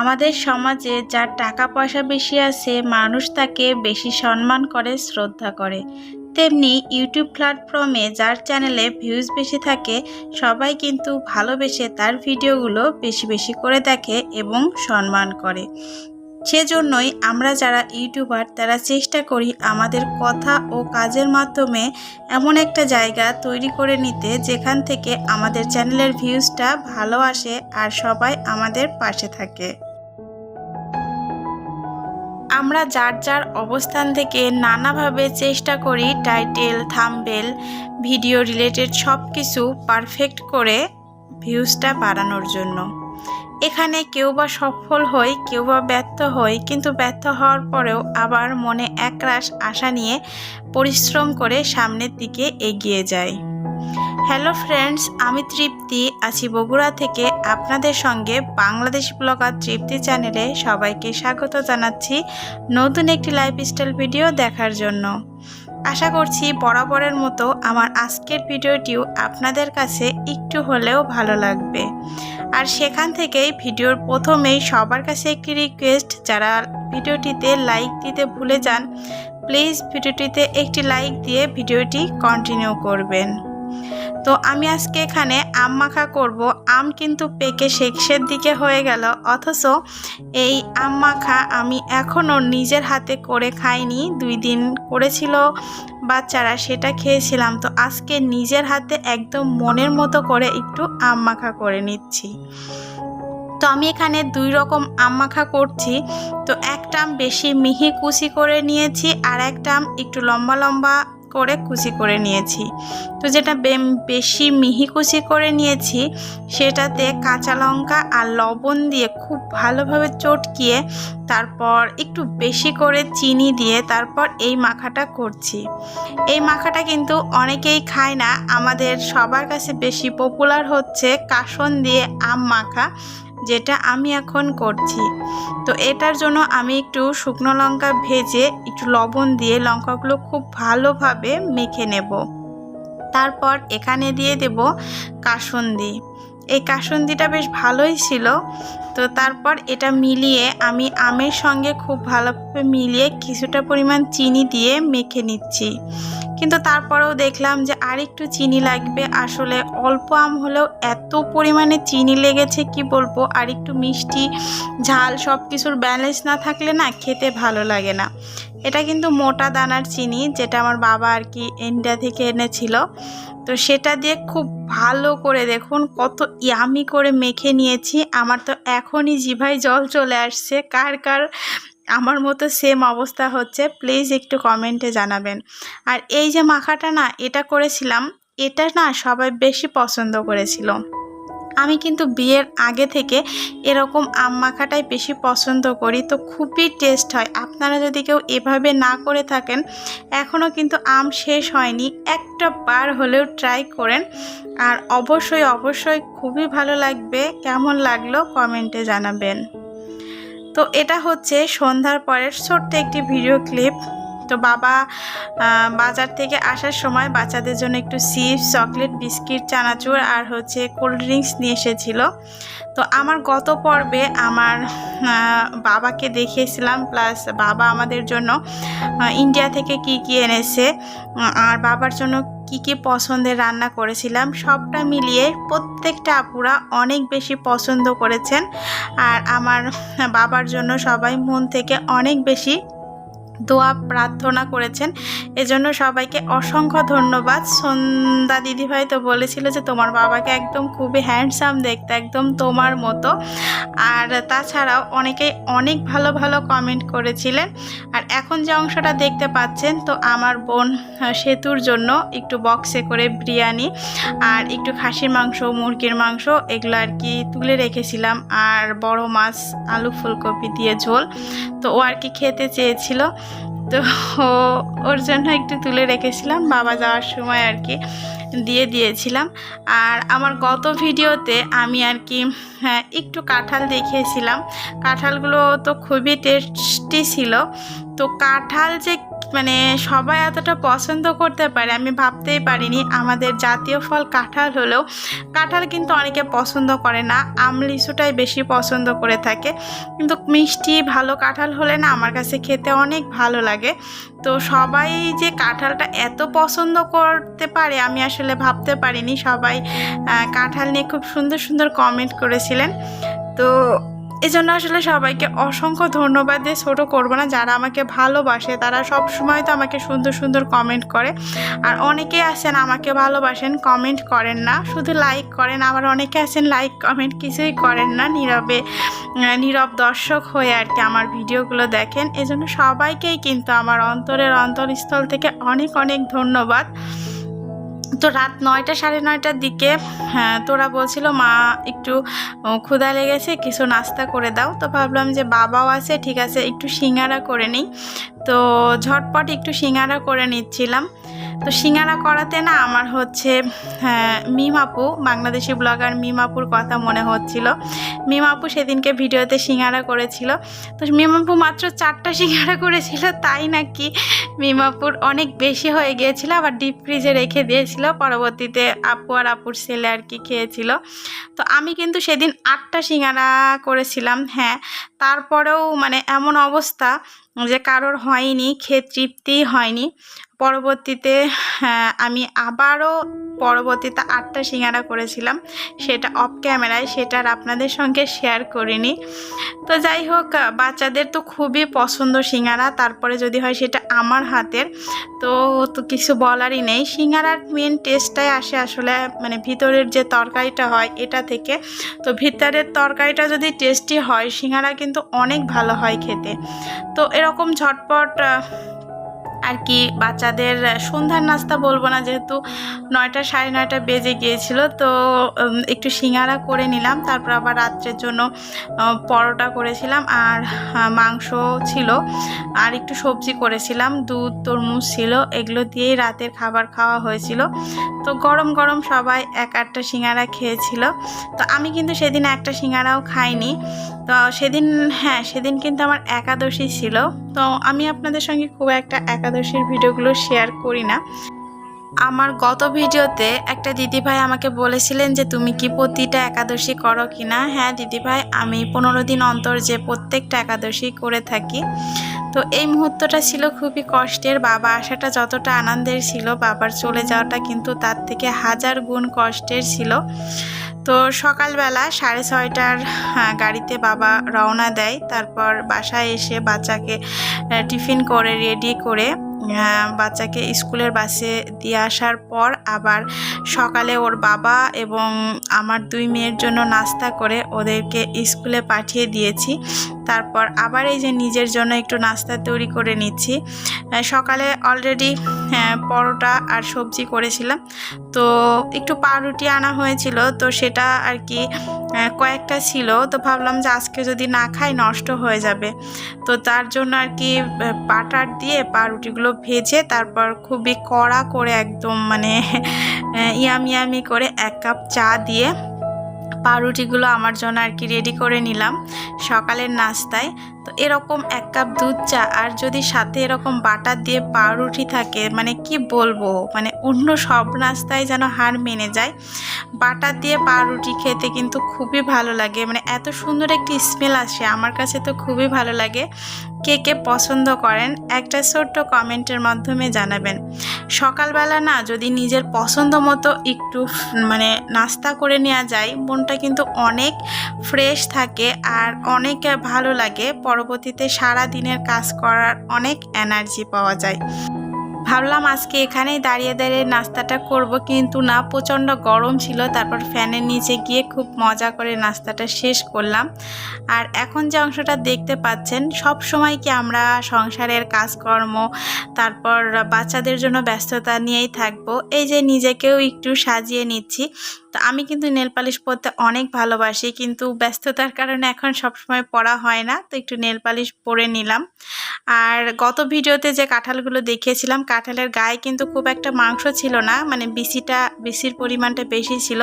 আমাদের সমাজে যার টাকা পয়সা বেশি আছে মানুষ তাকে বেশি সম্মান করে, শ্রদ্ধা করে। তেমনি ইউটিউব প্ল্যাটফর্মে যার চ্যানেলে ভিউজ বেশি থাকে সবাই কিন্তু ভালোবেসে তার ভিডিওগুলো বেশি বেশি করে দেখে এবং সম্মান করে। সেজন্যই আমরা যারা ইউটিউবার তারা চেষ্টা করি আমাদের কথা ও কাজের মাধ্যমে এমন একটা জায়গা তৈরি করে নিতে যেখান থেকে আমাদের চ্যানেলের ভিউজটা ভালো আসে আর সবাই আমাদের পাশে থাকে। আমরা যার যার অবস্থান থেকে নানাভাবে চেষ্টা করি টাইটেল, থাম্বনেল, ভিডিও রিলেটেড সব কিছু পারফেক্ট করে ভিউজটা বাড়ানোর জন্য। এখানে কেউ বা সফল হয়, কেউ বা ব্যর্থ হয়, কিন্তু ব্যর্থ হওয়ার পরেও আবার মনে একরাশ আশা নিয়ে পরিশ্রম করে সামনের দিকে এগিয়ে যায়। হ্যালো ফ্রেন্ডস, আমি তৃপ্তি আছি বগুড়া থেকে। আপনাদের সঙ্গে বাংলাদেশি ব্লগার তৃপ্তি চ্যানেলে সবাইকে স্বাগত জানাচ্ছি নতুন একটি লাইফস্টাইল ভিডিও দেখার জন্য। আশা করছি বরাবরের মতো আমার আজকের ভিডিওটিও আপনাদের কাছে একটু হলেও ভালো লাগবে। আর সেখান থেকেই ভিডিওর প্রথমেই সবার কাছে একটি রিকোয়েস্ট, যারা ভিডিওটিতে লাইক দিতে ভুলে যান প্লিজ ভিডিওটিতে একটি লাইক দিয়ে ভিডিওটি কন্টিনিউ করবেন। তো আমি আজকে এখানে আম মাখা করব। আম কিন্তু পেকে শেষের দিকে হয়ে গেল, অথচ এই আম মাখা আমি এখনও নিজের হাতে করে খাইনি। 2 দিন করেছিল বাচ্চারা, সেটা খেয়েছিলাম। তো আজকে নিজের হাতে একদম মনের মতো করে একটু আম মাখা করে নিচ্ছি। তো আমি এখানে 2 রকম আম মাখা করছি। তো একটা আম বেশি মিহি কুচি করে নিয়েছি আর একটা আম একটু লম্বা লম্বা করে কুচি করে নিয়েছি। তো যেটা বেশি মিহি কুচি করে নিয়েছি সেটাতে কাঁচা লঙ্কা আর লবণ দিয়ে খুব ভালোভাবে চটকিয়ে তারপর একটু বেশি করে চিনি দিয়ে তারপর এই মাখাটা করছি। এই মাখাটা কিন্তু অনেকেই খায় না, আমাদের সবার কাছে বেশি পপুলার হচ্ছে কাসন দিয়ে আম মাখা, যেটা আমি এখন করছি। তো এটার জন্য আমি একটু শুকনো লঙ্কা ভেজে একটু লবণ দিয়ে লঙ্কাগুলো খুব ভালোভাবে মেখে নেব। তারপর এখানে দিয়ে দেব কাসুন্দি। এই কাসুন্দিটা বেশ ভালোই ছিল। তো তারপর এটা মিলিয়ে আমি আমের সঙ্গে খুব ভালোভাবে মিলিয়ে কিছুটা পরিমাণ চিনি দিয়ে মেখে নিচ্ছি। কিন্তু তারপরেও দেখলাম যে আর একটু চিনি লাগবে। আসলে অল্প আম হলেও এত পরিমাণে চিনি লেগেছে কি বলবো। আর একটু মিষ্টি ঝাল সব কিছুর ব্যালেন্স না থাকলে না খেতে ভালো লাগে না। এটা কিন্তু মোটা দানার চিনি, যেটা আমার বাবা আর কি ইন্ডিয়া থেকে এনেছিল। তো সেটা দিয়ে খুব ভালো করে দেখুন কত ইয়ামি করে মেখে নিয়েছি। আমার তো এখনই জিভায় জল চলে আসছে। কার কার আমার মতো সেম অবস্থা হচ্ছে প্লিজ একটু কমেন্টে জানাবেন। আর এই যে মাখাটা না এটা করেছিলাম, এটা না সবাই বেশি পছন্দ করেছিল। আমি কিন্তু বিয়ের আগে থেকে এরকম আম মাখাটাই বেশি পছন্দ করি। তো খুবই টেস্ট হয়। আপনারা যদি কেউ এভাবে না করে থাকেন, এখনও কিন্তু আম শেষ হয়নি, একটা বার হলেও ট্রাই করেন। আর অবশ্যই অবশ্যই খুবই ভালো লাগবে। কেমন লাগলো কমেন্টে জানাবেন। তো এটা হচ্ছে সন্ধ্যার পরের ছোট্ট একটি ভিডিও ক্লিপ। তো বাবা বাজার থেকে আসার সময় বাচ্চাদের জন্য একটু চিপস, চকলেট, বিস্কিট, চানাচুর আর হচ্ছে কোল্ড ড্রিঙ্কস নিয়ে এসেছিল। তো আমার গত পর্বে আমার বাবাকে দেখিয়েছিলাম, প্লাস বাবা আমাদের জন্য ইন্ডিয়া থেকে কি কি এনেছে আর বাবার জন্য কি কি পছন্দের রান্না করেছিলাম, সবটা মিলিয়ে প্রত্যেকটা আপুরা অনেক বেশি পছন্দ করেছেন। আর আমার বাবার জন্য সবাই মন থেকে অনেক বেশি দোয়া প্রার্থনা করেছেন। এজন্য সবাইকে অসংখ্য ধন্যবাদ। সন্ধ্যা দিদিভাই তো বলেছিল যে তোমার বাবাকে একদম খুবই হ্যান্ডসাম দেখতে, একদম তোমার মতো। আর তাছাড়াও অনেকেই অনেক ভালো ভালো কমেন্ট করেছিলেন। আর এখন যে অংশটা দেখতে পাচ্ছেন, তো আমার বোন সেতুর জন্য একটু বক্সে করে বিরিয়ানি আর একটু খাসির মাংস, মুরগির মাংস এগুলো আর কি তুলে রেখেছিলাম, আর বড় মাছ, আলু ফুলকপি দিয়ে ঝোল। তো ও আর কি খেতে চেয়েছিল, তো ওর জন্য একটু তুলে রেখেছিলাম, বাবা যাওয়ার সময় আর কি দিয়ে দিয়েছিলাম। আর আমার গত ভিডিওতে আমি আর কি একটু কাঁঠাল দেখিয়েছিলাম। কাঁঠালগুলো তো খুবই টেস্টি ছিল। তো কাঁঠাল যে মানে সবাই এতটা পছন্দ করতে পারে আমি ভাবতেই পারিনি। আমাদের জাতীয় ফল কাঁঠাল হলেও কাঁঠাল কিন্তু অনেকে পছন্দ করে না, আম লিচুটাই বেশি পছন্দ করে থাকে। কিন্তু মিষ্টি ভালো কাঁঠাল হলে না আমার কাছে খেতে অনেক ভালো লাগে। তো সবাই যে কাঁঠালটা এত পছন্দ করতে পারে আমি আসলে ভাবতে পারিনি। সবাই কাঁঠাল নিয়ে খুব সুন্দর সুন্দর কমেন্ট করেছিলেন। তো এজন্য আসলে সবাইকে অসংখ্য ধন্যবাদ দিয়ে ছোটো করবো না। যারা আমাকে ভালোবাসে তারা সব সময় তো আমাকে সুন্দর সুন্দর কমেন্ট করে। আর অনেকে আছেন আমাকে ভালোবাসেন, কমেন্ট করেন না, শুধু লাইক করেন। আবার অনেকে আছেন লাইক কমেন্ট কিছুই করেন না, নীরব দর্শক হয়ে আর কি আমার ভিডিওগুলো দেখেন। এজন্য সবাইকেই কিন্তু আমার অন্তরের অন্তরস্থল থেকে অনেক অনেক ধন্যবাদ। তো রাত 9টা 9:30টার দিকে তোরা বলছিল মা একটু ক্ষুধা লেগেছে, কিছু নাস্তা করে দাও। তো ভাবলাম যে বাবাও আছে, ঠিক আছে একটু সিঙ্গারা করে নিই। তো ঝটপট একটু সিঙ্গারা করে নিচ্ছিলাম। তো সিঙ্গারা করাতে না আমার হচ্ছে মিম আপু, বাংলাদেশি ব্লগার মিম আপুর কথা মনে হচ্ছিল। মিম আপু সেদিনকে ভিডিওতে সিঙ্গারা করেছিল। তো মিম আপু মাত্র 4টা সিঙ্গারা করেছিল, তাই নাকি মিম আপুর অনেক বেশি হয়ে গিয়েছিল, আবার ডিপ ফ্রিজে রেখে দিয়েছিল। পরবর্তীতে আপু আর আপুর ছেলে আর কি খেয়েছিল। তো আমি কিন্তু সেদিন 8টা সিঙ্গারা করেছিলাম। হ্যাঁ, তারপরেও মানে এমন অবস্থা যে কারোর হয়নি, খেয়ে তৃপ্তিই হয়নি। পরবর্তীতে আমি আবারও 8টা সিঙ্গারা করেছিলাম, সেটা অফ ক্যামেরায়, সেটা আর আপনাদের সঙ্গে শেয়ার করিনি। তো যাই হোক, বাচ্চাদের তো খুবই পছন্দ সিঙ্গারা, তারপরে যদি হয় সেটা আমার হাতের, তো কিছু বলারই নেই। সিঙ্গারার মেন টেস্টটাই আসে আসলে মানে ভিতরের যে তরকারিটা হয় এটা থেকে। তো ভিতরের তরকারিটা যদি টেস্টি হয় সিঙ্গারা কিন্তু অনেক ভালো হয় খেতে। তো এরকম ঝটপট আর কি বাচ্চাদের সন্ধ্যার নাস্তা বলবো না, যেহেতু 9টা 9:30 বেজে গিয়েছিল। তো একটু সিঙ্গারা করে নিলাম। তারপর আবার রাত্রের জন্য পরোটা করেছিলাম, আর মাংস ছিল, আর একটু সবজি করেছিলাম, দুধ তরমুজ ছিল, এগুলো দিয়েই রাতের খাবার খাওয়া হয়েছিল। তো গরম গরম সবাই 1-8টা সিঙ্গারা খেয়েছিল। তো আমি কিন্তু সেদিন একটা সিঙ্গারাও খাইনি। তো সেদিন কিন্তু আমার একাদশী ছিল। তো আমি আপনাদের সঙ্গে খুব একটা একাদশীর ভিডিওগুলো শেয়ার করি না। আমার গত ভিডিওতে একটা দিদিভাই আমাকে বলেছিলেন যে তুমি কি প্রতিটা একাদশী করো কি না। হ্যাঁ দিদিভাই, আমি 15 দিন অন্তর যে প্রত্যেকটা একাদশী করে থাকি। তো এই মুহূর্তটা ছিল খুবই কষ্টের। বাবা আসাটা যতটা আনন্দের ছিল, বাবার চলে যাওয়াটা কিন্তু তার থেকে 1000 গুণ কষ্টের ছিল। তো সকালবেলা 6:30টার গাড়িতে বাবা রওনা দেয়। তারপর বাসায় এসে বাচ্চাকে টিফিন করে রেডি করে বাচ্চাকে স্কুলের বাসে দিয়ে আসার পর আবার সকালে ওর বাবা এবং আমার 2 মেয়ের জন্য নাস্তা করে ওদেরকে স্কুলে পাঠিয়ে দিয়েছি। তারপর আবার এই যে নিজের জন্য একটু নাস্তা তৈরি করে নিচ্ছি। সকালে অলরেডি পরোটা আর সবজি করেছিলাম, তো একটু পাউরুটি আনা হয়েছিল, তো সেটা আর কি কয়েকটা ছিল। তো ভাবলাম যে আজকে যদি না খাই নষ্ট হয়ে যাবে। তো তার জন্য আর কি বাটার দিয়ে পাউরুটিগুলো ভেজে তারপর খুবই কড়া করে একদম মানে ইয়ামি করে 1 কাপ চা দিয়ে পাউরুটিগুলো আমার জন্য আর কি রেডি করে নিলাম সকালের নাস্তায়। তো এরকম 1 কাপ দুধ চা আর যদি সাথে এরকম বাটার দিয়ে পাউরুটি থাকে, মানে কি বলবো, মানে অন্য সব নাস্তায় যেন হার মেনে যায়। বাটার দিয়ে পাউরুটি খেতে কিন্তু খুবই ভালো লাগে, মানে এত সুন্দর একটি স্মেল আসে, আমার কাছে তো খুবই ভালো লাগে। কে কে পছন্দ করেন একটা ছোট্ট কমেন্টের মাধ্যমে জানাবেন। সকালবেলা না যদি নিজের পছন্দ মতো একটু মানে নাস্তা করে নেওয়া যায়, মনটা কিন্তু অনেক ফ্রেশ থাকে আর অনেক ভালো লাগে। পরবর্তীতে সারা দিনের কাজ করার অনেক এনার্জি পাওয়া যায়। ভাবলাম আজকে এখানেই দাঁড়িয়ে দাঁড়িয়ে নাস্তাটা করব, কিন্তু না, প্রচণ্ড গরম ছিল। তারপর ফ্যানের নিচে গিয়ে খুব মজা করে নাস্তাটা শেষ করলাম। আর এখন যে অংশটা দেখতে পাচ্ছেন, সব সময় কি আমরা সংসারের কাজকর্ম তারপর বাচ্চাদের জন্য ব্যস্ততা নিয়েই থাকবো। এই যে নিজেকেও একটু সাজিয়ে নিচ্ছি। তো আমি কিন্তু নেল পালিশ পরতে অনেক ভালোবাসি, কিন্তু ব্যস্ততার কারণে এখন সবসময় পরা হয় না। তো একটু নেল পালিশ পরে নিলাম। আর গত ভিডিওতে যে কাঁঠালগুলো দেখিয়েছিলাম, কাঁঠালের গায়ে কিন্তু খুব একটা মাংস ছিল না, মানে বিচির পরিমাণটা বেশি ছিল।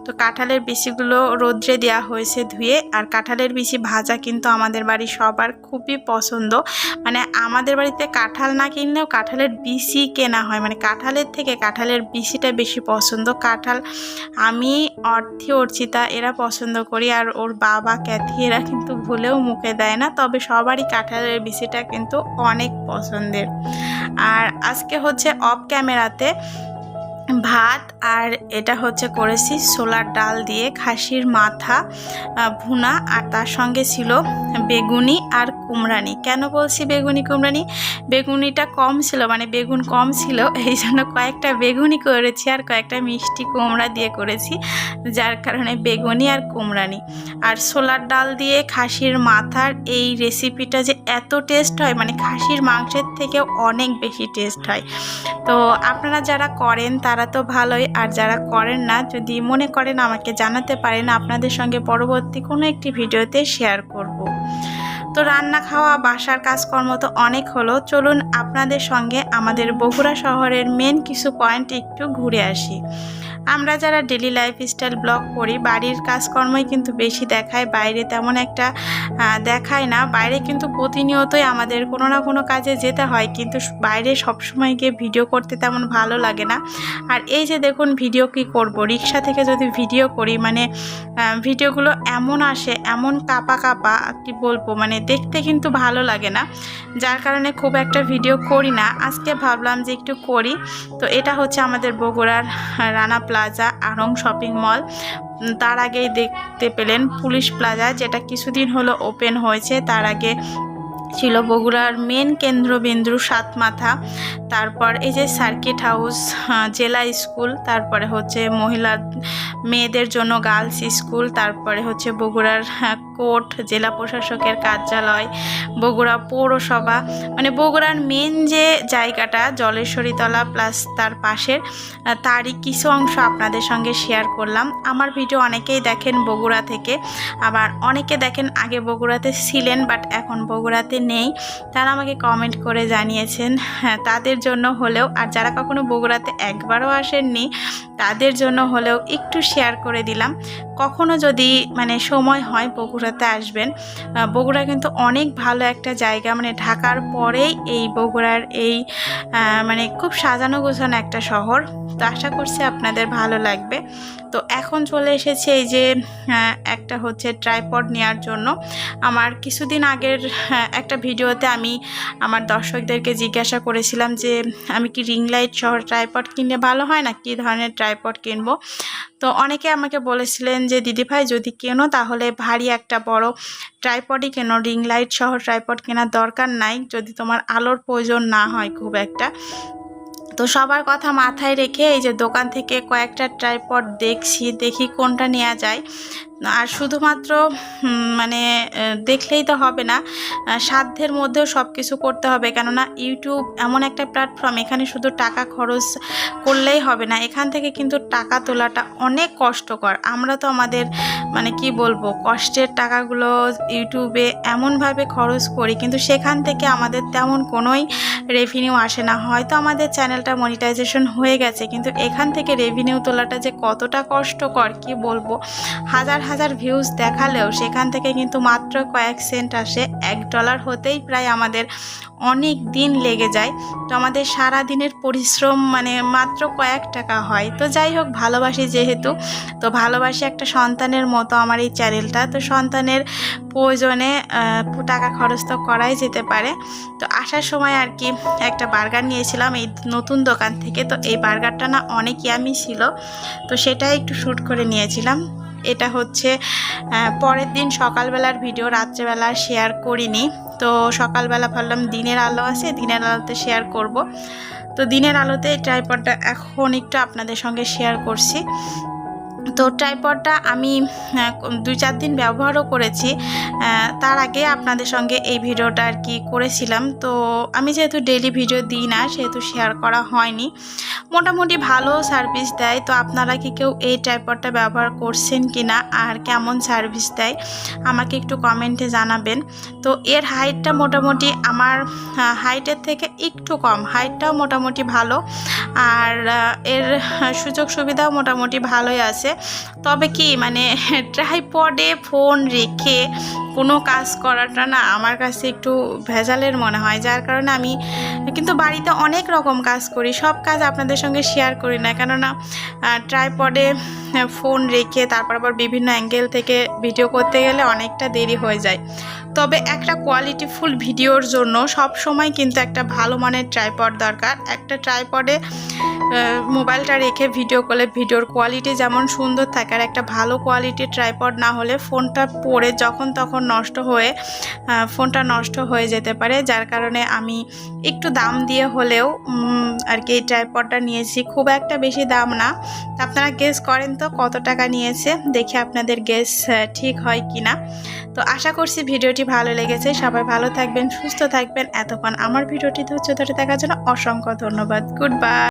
তো কাঁঠালের বিচিগুলো রোদ্রে দেওয়া হয়েছে ধুয়ে। আর কাঁঠালের বিচি ভাজা কিন্তু আমাদের বাড়ির সবার খুবই পছন্দ, মানে আমাদের বাড়িতে কাঁঠাল না কিনলেও কাঁঠালের বিচি কেনা হয়, মানে কাঁঠালের থেকে কাঁঠালের বিচিটা বেশি পছন্দ। কাঁঠাল আমি, অর্থি, অর্চিতা এরা পছন্দ করি, আর ওর বাবা ক্যাথি এরা কিন্তু ভুলেও মুখে দেয় না। তবে সবারই কাঁঠালের বিচিটা কিন্তু অনেক পছন্দের। আর আজকে হচ্ছে অফ ক্যামেরাতে ভাত আর এটা হচ্ছে করেছি ছোলার ডাল দিয়ে খাসির মাথা ভুনা, আর তার সঙ্গে ছিল বেগুনি আর কুমড়ানি। কেন বলছি বেগুনি কুমড়ানি? বেগুনিটা কম ছিল, মানে বেগুন কম ছিল, এই জন্য কয়েকটা বেগুনি করেছি আর কয়েকটা মিষ্টি কুমড়া দিয়ে করেছি, যার কারণে বেগুনি আর কুমড়ানি। আর ছোলার ডাল দিয়ে খাসির মাথার এই রেসিপিটা যে এত টেস্ট হয়, মানে খাসির মাংসের থেকেও অনেক বেশি টেস্ট হয়। তো আপনারা যারা করেন তারা তো ভালোই, আর যারা করেন না যদি মনে করেন আমাকে জানাতে পারেন, আপনাদের সঙ্গে পরবর্তী কোনো একটি ভিডিওতে শেয়ার করব। তো রান্না খাওয়া বাসার কাজকর্ম তো অনেক হলো, চলুন আপনাদের সঙ্গে আমাদের বগুড়া শহরের মেন কিছু পয়েন্ট একটু ঘুরে আসি। আমরা যারা ডেলি লাইফস্টাইল ব্লগ করি বাড়ির কাজকর্মই কিন্তু বেশি দেখায়, বাইরে তেমন একটা দেখায় না। বাইরে কিন্তু প্রতিনিয়তই আমাদের কোনো না কোনো কাজে যেতে হয়, কিন্তু বাইরে সবসময় গিয়ে ভিডিও করতে তেমন ভালো লাগে না। আর এই যে দেখুন ভিডিও কি করব, রিক্সা থেকে যদি ভিডিও করি, মানে ভিডিওগুলো এমন আসে, এমন কাপা কাপা কি বলবো, মানে দেখতে কিন্তু ভালো লাগে না, যার কারণে খুব একটা ভিডিও করি না। আজকে ভাবলাম যে একটু করি। তো এটা হচ্ছে আমাদের বগুড়ার রানা প্লাজা আড়ং শপিং মল। তার আগেই দেখতে পেলেন পুলিশ প্লাজা, যেটা কিছুদিন হলো ওপেন হয়েছে। তার আগে ছিল বগুড়ার মেন কেন্দ্রবিন্দু সাতমাথা, তারপর এই যে সার্কিট হাউস, জেলা স্কুল, তারপরে হচ্ছে মহিলা মেয়েদের জন্য গার্লস স্কুল, তারপরে হচ্ছে বগুড়ার কোর্ট, জেলা প্রশাসকের কার্যালয়, বগুড়া পৌরসভা, মানে বগুড়ার মেন যে জায়গাটা জলেশ্বরীতলা প্লাস তার পাশের, তারই কিছু অংশ আপনাদের সঙ্গে শেয়ার করলাম। আমার ভিডিও অনেকেই দেখেন বগুড়া থেকে, আবার অনেকে দেখেন আগে বগুড়াতে ছিলেন বাট এখন বগুড়াতে নেই, তারা আমাকে কমেন্ট করে জানিয়েছেন। হ্যাঁ, তাদের জন্য হলেও, আর যারা কখনো বগুড়াতে একবারও আসেননি তাদের জন্য হলেও একটু শেয়ার করে দিলাম। কখনো যদি মানে সময় হয় বগুড়াতে আসবেন। বগুড়া কিন্তু অনেক ভালো একটা জায়গা, মানে ঢাকার পরেই এই বগুড়ার এই মানে খুব সাজানো গোছানো একটা শহর। তো আশা করছি আপনাদের ভালো লাগবে। তো এখন চলে এসেছে এই যে একটা হচ্ছে ট্রাইপড নেওয়ার জন্য। আমার কিছুদিন আগের একটা ভিডিওতে আমি আমার দর্শকদেরকে জিজ্ঞাসা করেছিলাম যে আমি কি রিং লাইট সহ ট্রাইপড কিনলে ভালো হয় না, কী ধরনের ট্রাইপড কিনবো। তো অনেকে আমাকে বলেছিলেন যে দিদিভাই যদি কেনো তাহলে ভারী একটা বড় ট্রাইপডই কেনো, রিং লাইট সহ ট্রাইপড কেনার দরকার নাই যদি তোমার আলোর প্রয়োজন না হয় খুব একটা। তো সবার কথা মাথায় রেখে এই যে দোকান থেকে কয়েকটা ট্রাইপড দেখি কোনটা নেওয়া যায়। আর শুধুমাত্র মানে দেখলেই তো হবে না, সাধ্যের মধ্যেও সব কিছু করতে হবে, কেননা ইউটিউব এমন একটা প্ল্যাটফর্ম, এখানে শুধু টাকা খরচ করলেই হবে না, এখান থেকে কিন্তু টাকা তোলাটা অনেক কষ্টকর। আমরা তো আমাদের মানে কি বলবো কষ্টের টাকাগুলো ইউটিউবে এমনভাবে খরচ করি, কিন্তু সেখান থেকে আমাদের তেমন কোনোই রেভিনিউ আসে না। হয়তো আমাদের চ্যানেলটা মনিটাইজেশন হয়ে গেছে, কিন্তু এখান থেকে রেভিনিউ তোলাটা যে কতটা কষ্টকর কি বলবো। হাজার হাজার ভিউজ দেখালেও সেখান থেকে কিন্তু মাত্র কয়েক সেন্ট আসে। $1 হতেই প্রায় আমাদের অনেক দিন লেগে যায়। তো আমাদের সারা দিনের পরিশ্রম মানে মাত্র কয়েক টাকা হয়। তো যাই হোক, ভালোবাসি যেহেতু, তো ভালোবাসি একটা সন্তানের মতো আমার এই চ্যানেলটা। তো সন্তানের প্রয়োজনে টাকা খরচ তো করাই যেতে পারে। তো আসার সময় আর কি একটা বার্গার নিয়েছিলাম এই নতুন দোকান থেকে। তো এই বার্গারটা না অনেক ইয়ামি ছিল, তো সেটাই একটু শ্যুট করে নিয়েছিলাম। এটা হচ্ছে পরের দিন সকালবেলার ভিডিও, রাত্রেবেলা শেয়ার করিনি। তো সকালবেলা ভাবলাম দিনের আলো আছে, দিনের আলোতে শেয়ার করব। তো দিনের আলোতে ট্রাইপডটা এখন একটু আপনাদের সঙ্গে শেয়ার করছি। তো ট্রাইপডটা আমি 2-4 দিন ব্যবহারও করেছি। তার আগে আপনাদের সঙ্গে এই ভিডিওটা আর কি করেছিলাম। তো আমি যেহেতু ডেইলি ভিডিও দিই না, সেহেতু শেয়ার করা হয়নি। মোটামুটি ভালো সার্ভিস দেয়। তো আপনারা কি কেউ এই ট্রাইপডটা ব্যবহার করছেন কি না, আর কেমন সার্ভিস দেয় আমাকে একটু কমেন্টে জানাবেন। তো এর হাইটটা মোটামুটি আমার হাইটের থেকে একটু কম, হাইটটাও মোটামুটি ভালো, আর এর সুযোগ সুবিধাও মোটামুটি ভালোই আছে। তবে কি মানে ট্রাইপডে ফোন রেখে কোনো কাজ করাটা না আমার কাছে একটু ভেজালের মনে হয়, যার কারণে আমি কিন্তু বাড়িতে অনেক রকম কাজ করি, সব কাজ আপনাদের সঙ্গে শেয়ার করি না, কেননা ট্রাইপডে ফোন রেখে তারপর আবার বিভিন্ন অ্যাঙ্গেল থেকে ভিডিও করতে গেলে অনেকটা দেরি হয়ে যায়। তবে একটা কোয়ালিটিফুল ভিডিওর জন্য সব সময় কিন্তু একটা ভালো মানের ট্রাইপড দরকার। একটা ট্রাইপডে মোবাইলটা রেখে ভিডিও করলে ভিডিওর কোয়ালিটি যেমন সুন্দর থাকে, আর একটা ভালো কোয়ালিটির ট্রাইপড না হলে ফোনটা পড়ে যখন তখন ফোনটা নষ্ট হয়ে যেতে পারে। যার কারণে আমি একটু দাম দিয়ে হলেও আর কি এই ট্রাইপডটা নিয়েছি। খুব একটা বেশি দাম না। আপনারা গেস করেন তো কত টাকা নিয়েছে, দেখে আপনাদের গেস ঠিক হয় কি না। তো আশা করছি ভিডিওটি ভালো লেগেছে। সবাই ভালো থাকবেন, সুস্থ থাকবেন। এতক্ষণ আমার ভিডিওটি ধৈর্য ধরে দেখার জন্য অসংখ্য ধন্যবাদ। Good bye.